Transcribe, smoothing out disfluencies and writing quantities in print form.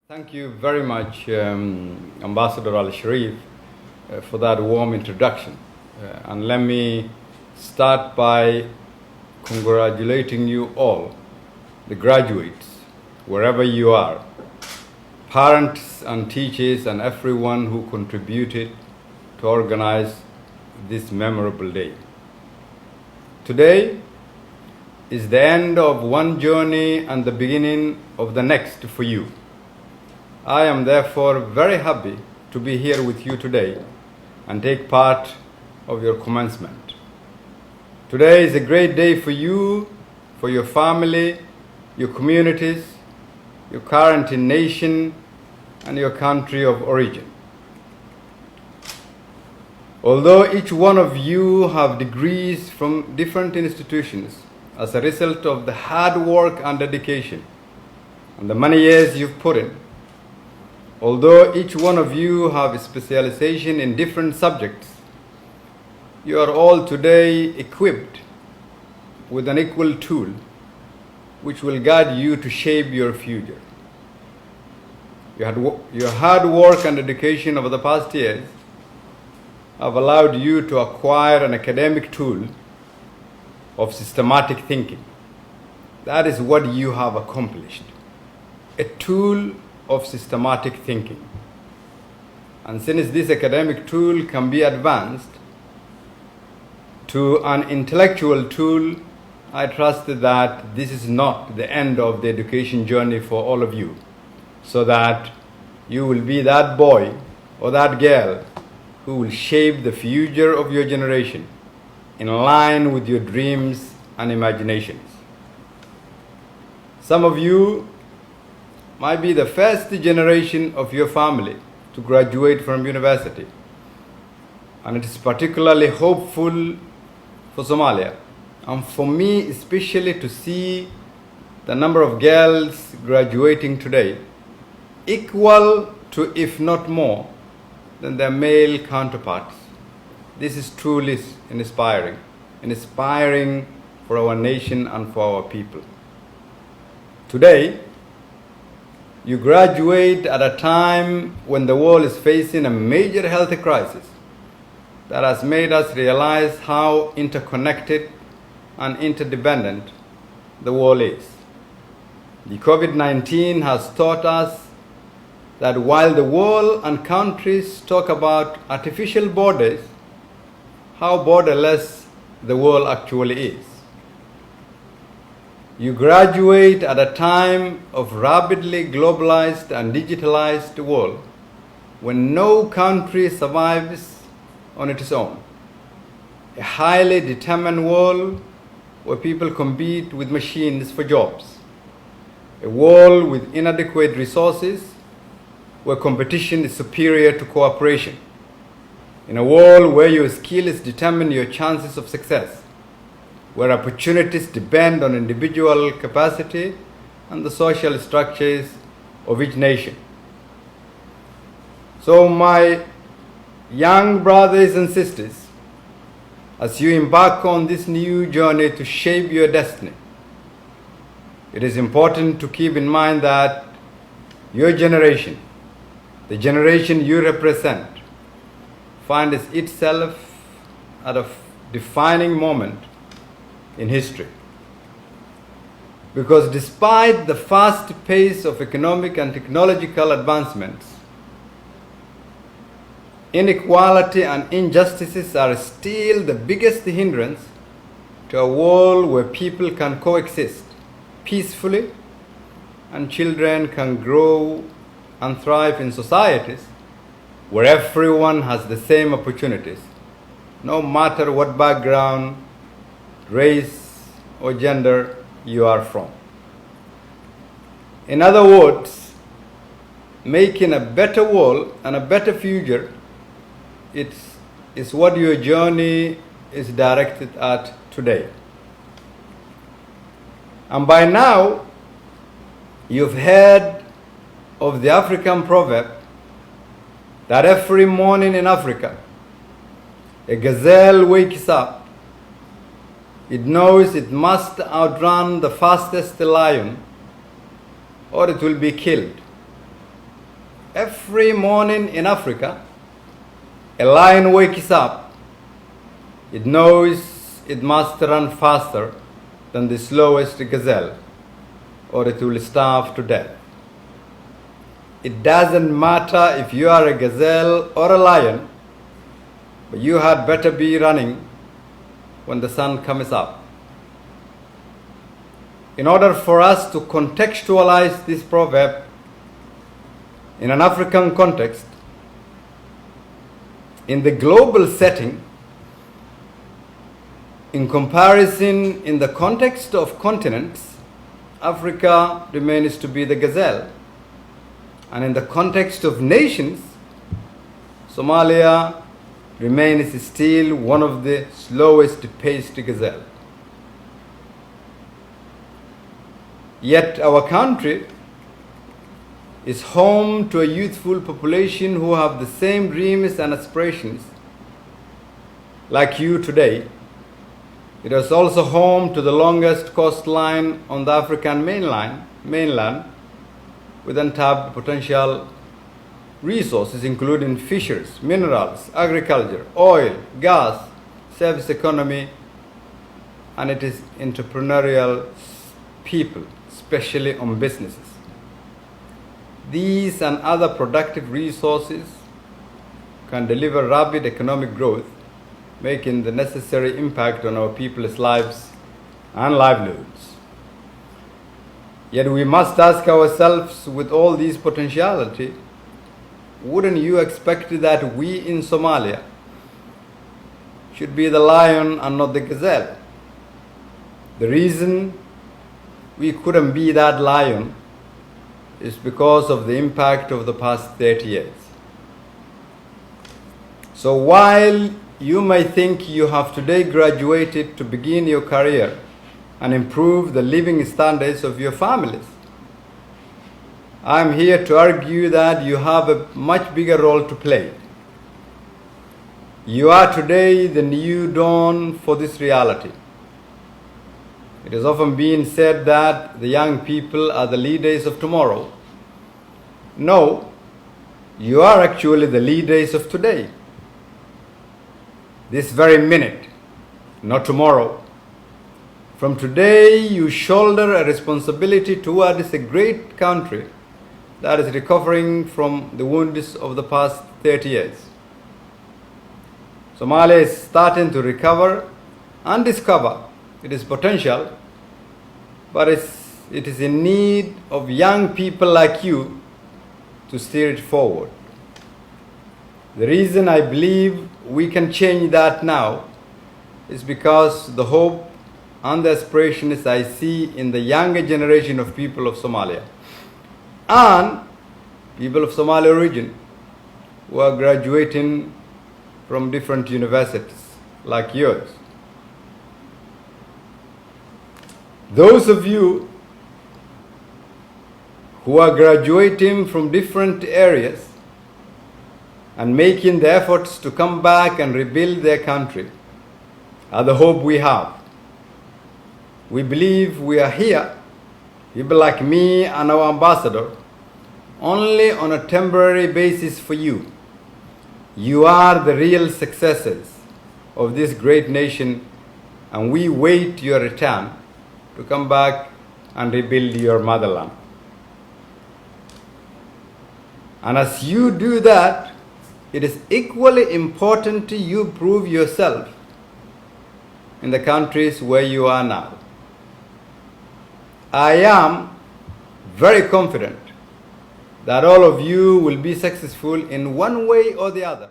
Thank you very much, Ambassador Al-Sharif, for that warm introduction. And let me start by congratulating you all, the graduates, wherever you are, parents and teachers and everyone who contributed to organize this memorable day. Today is the end of one journey and the beginning of the next for you. I am therefore very happy to be here with you today and take part of your commencement. Today is a great day for you, for your family, your communities, your current nation, and your country of origin. Although each one of you have degrees from different institutions as a result of the hard work and dedication and the many years you've put in, although each one of you have a specialization in different subjects, you are all today equipped with an equal tool which will guide you to shape your future. Your hard work and dedication over the past years have allowed you to acquire an academic tool of systematic thinking. That is what you have accomplished, a tool of systematic thinking. And since this academic tool can be advanced to an intellectual tool, I trust that this is not the end of the education journey for all of you, so that you will be that boy or that girl who will shape the future of your generation in line with your dreams and imaginations. Some of you might be the first generation of your family to graduate from university, and it is particularly hopeful for Somalia, and for me especially, to see the number of girls graduating today equal to, if not more, than their male counterparts. This is truly inspiring for our nation and for our people. Today, you graduate at a time when the world is facing a major health crisis that has made us realize how interconnected and interdependent the world is. The COVID-19 has taught us that while the world and countries talk about artificial borders, how borderless the world actually is. You graduate at a time of rapidly globalized and digitalized world when no country survives on its own. A highly determined world where people compete with machines for jobs. A world with inadequate resources where competition is superior to cooperation. In a world where your skills determine your chances of success, where opportunities depend on individual capacity and the social structures of each nation. So my young brothers and sisters, as you embark on this new journey to shape your destiny, it is important to keep in mind that your generation, the generation you represent, finds itself at a defining moment in history. Because despite the fast pace of economic and technological advancements, inequality and injustices are still the biggest hindrance to a world where people can coexist peacefully and children can grow and thrive in societies where everyone has the same opportunities, no matter what background, race, or gender you are from. In other words, making a better world and a better future is what your journey is directed at today. And by now, you've heard of the African proverb that every morning in Africa, a gazelle wakes up. It knows it must outrun the fastest lion or it will be killed. Every morning in Africa, a lion wakes up. It knows it must run faster than the slowest gazelle, or it will starve to death. It doesn't matter if you are a gazelle or a lion, but you had better be running when the sun comes up. In order for us to contextualize this proverb in an African context, in the global setting, in comparison, in the context of continents, Africa remains to be the gazelle. And in the context of nations, Somalia remains still one of the slowest paced gazelle. Yet our country is home to a youthful population who have the same dreams and aspirations like you today. It is also home to the longest coastline on the African mainland with untapped potential resources including fisheries, minerals, agriculture, oil, gas, service economy, and it is entrepreneurial people, especially on businesses. These and other productive resources can deliver rapid economic growth, making the necessary impact on our people's lives and livelihoods. Yet we must ask ourselves, with all this potentiality, wouldn't you expect that we in Somalia should be the lion and not the gazelle? The reason we couldn't be that lion is because of the impact of the past 30 years. So while you may think you have today graduated to begin your career and improve the living standards of your families, I am here to argue that you have a much bigger role to play. You are today the new dawn for this reality. It has often been said that the young people are the leaders of tomorrow. No, you are actually the leaders of today. This very minute, not tomorrow. From today, you shoulder a responsibility towards a great country that is recovering from the wounds of the past 30 years. Somalia is starting to recover and discover its potential, but it is in need of young people like you to steer it forward. The reason I believe we can change that now is because the hope and the aspirations I see in the younger generation of people of Somalia and people of Somalia region who are graduating from different universities like yours. Those of you who are graduating from different areas and making the efforts to come back and rebuild their country are the hope we have. We believe we are here, people like me and our ambassador, only on a temporary basis for you. You are the real successors of this great nation, and we wait your return to come back and rebuild your motherland. And as you do that, it is equally important you prove yourself in the countries where you are now. I am very confident that all of you will be successful in one way or the other.